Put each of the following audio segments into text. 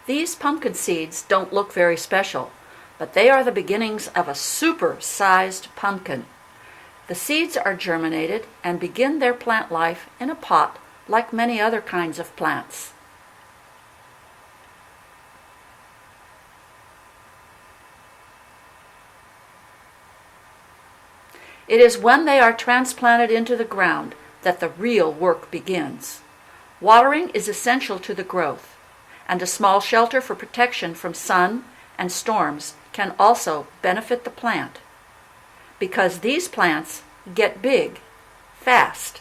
These pumpkin seeds don't look very special, but they are the beginnings of a super-sized pumpkin. The seeds are germinated and begin their plant life in a pot like many other kinds of plants. It is when they are transplanted into the ground that the real work begins. Watering is essential to the growth, and a small shelter for protection from sun and storms can also benefit the plant, because these plants get big fast.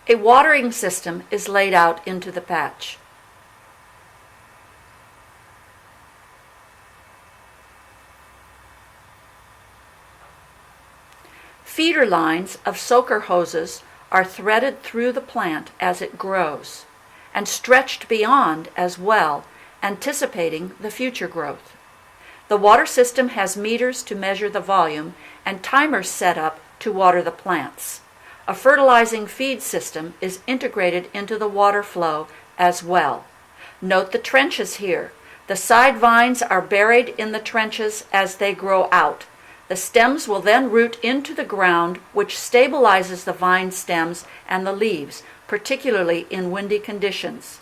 A watering system is laid out into the patch. Feeder lines of soaker hoses are threaded through the plant as it grows, and stretched beyond as well, anticipating the future growth. The water system has meters to measure the volume and timers set up to water the plants. A fertilizing feed system is integrated into the water flow as well. Note the trenches here. The side vines are buried in the trenches as they grow out. The stems will then root into the ground, which stabilizes the vine stems and the leaves, particularly in windy conditions.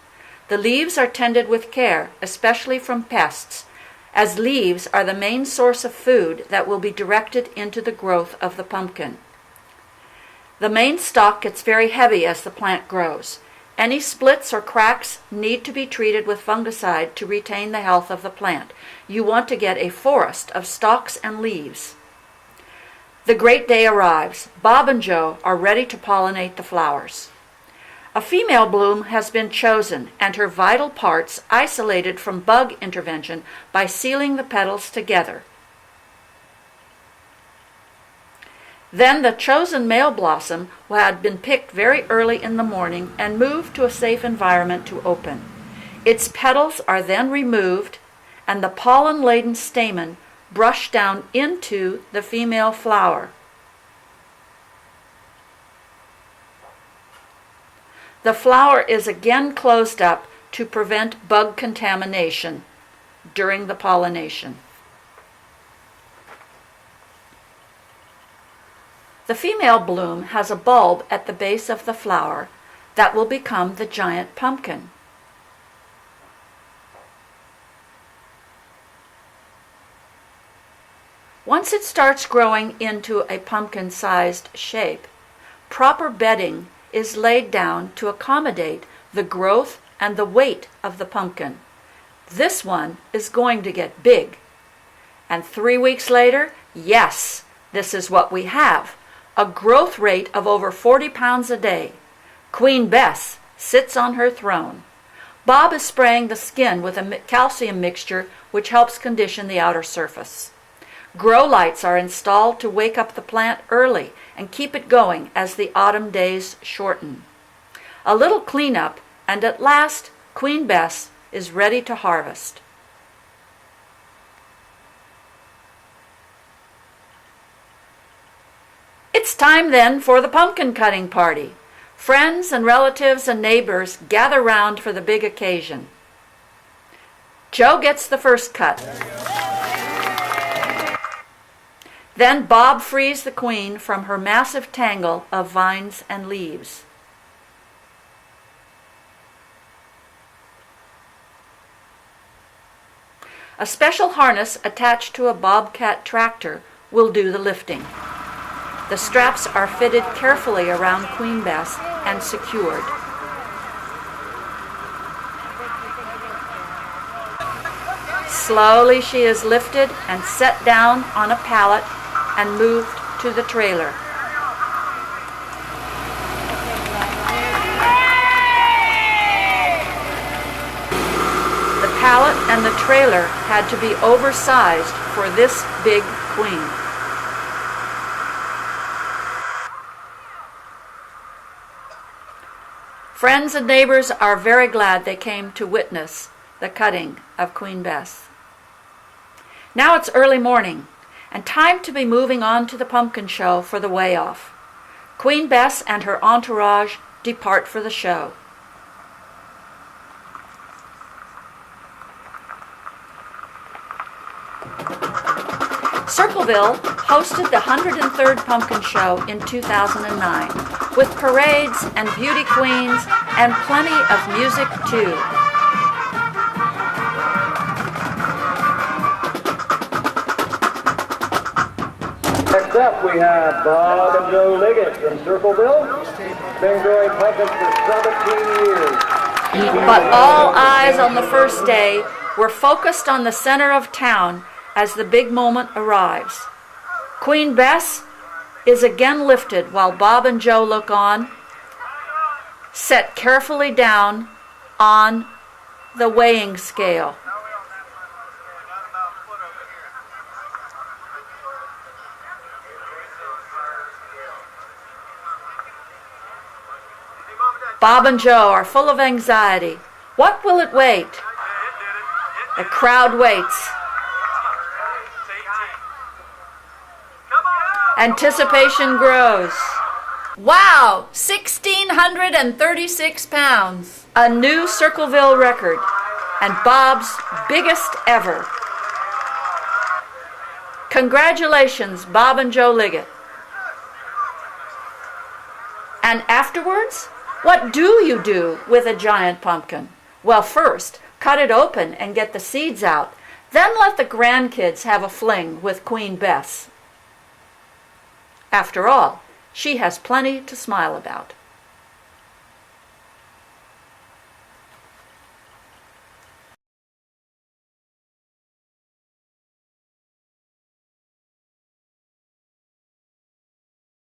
The leaves are tended with care, especially from pests, as leaves are the main source of food that will be directed into the growth of the pumpkin. The main stalk gets very heavy as the plant grows. Any splits or cracks need to be treated with fungicide to retain the health of the plant. You want to get a forest of stalks and leaves. The great day arrives. Bob and Joe are ready to pollinate the flowers. A female bloom has been chosen and her vital parts isolated from bug intervention by sealing the petals together. Then the chosen male blossom had been picked very early in the morning and moved to a safe environment to open. Its petals are then removed and the pollen-laden stamen brushed down into the female flower. The flower is again closed up to prevent bug contamination during the pollination. The female bloom has a bulb at the base of the flower that will become the giant pumpkin. Once it starts growing into a pumpkin-sized shape, proper bedding is laid down to accommodate the growth and the weight of the pumpkin. This one is going to get big. And 3 weeks later, yes, this is what we have. A growth rate of over 40 pounds a day. Queen Bess sits on her throne. Bob is spraying the skin with a calcium mixture which helps condition the outer surface. Grow lights are installed to wake up the plant early and keep it going as the autumn days shorten. A little cleanup, and at last Queen Bess is ready to harvest. It's time then for the pumpkin cutting party. Friends and relatives and neighbors gather round for the big occasion. Joe gets the first cut. Then Bob frees the queen from her massive tangle of vines and leaves. A special harness attached to a bobcat tractor will do the lifting. The straps are fitted carefully around Queen Bess and secured. Slowly she is lifted and set down on a pallet and moved to the trailer. The pallet and the trailer had to be oversized for this big queen. Friends and neighbors are very glad they came to witness the cutting of Queen Bess. Now it's early morning, and time to be moving on to the pumpkin show for the weigh-off. Queen Bess and her entourage depart for the show. Circleville hosted the 103rd Pumpkin Show in 2009, with parades and beauty queens and plenty of music too. Next up we have Bob and Joe Liggett from Circleville. Been growing pumpkins for 17 years. But all eyes on the first day were focused on the center of town as the big moment arrives. Queen Bess is again lifted while Bob and Joe look on, set carefully down on the weighing scale. Bob and Joe are full of anxiety. What will it weigh? The crowd waits. Anticipation grows. Wow, 1,636 pounds. A new Circleville record, and Bob's biggest ever. Congratulations, Bob and Joe Liggett. And afterwards, what do you do with a giant pumpkin? Well, first, cut it open and get the seeds out. Then let the grandkids have a fling with Queen Bess. After all, she has plenty to smile about.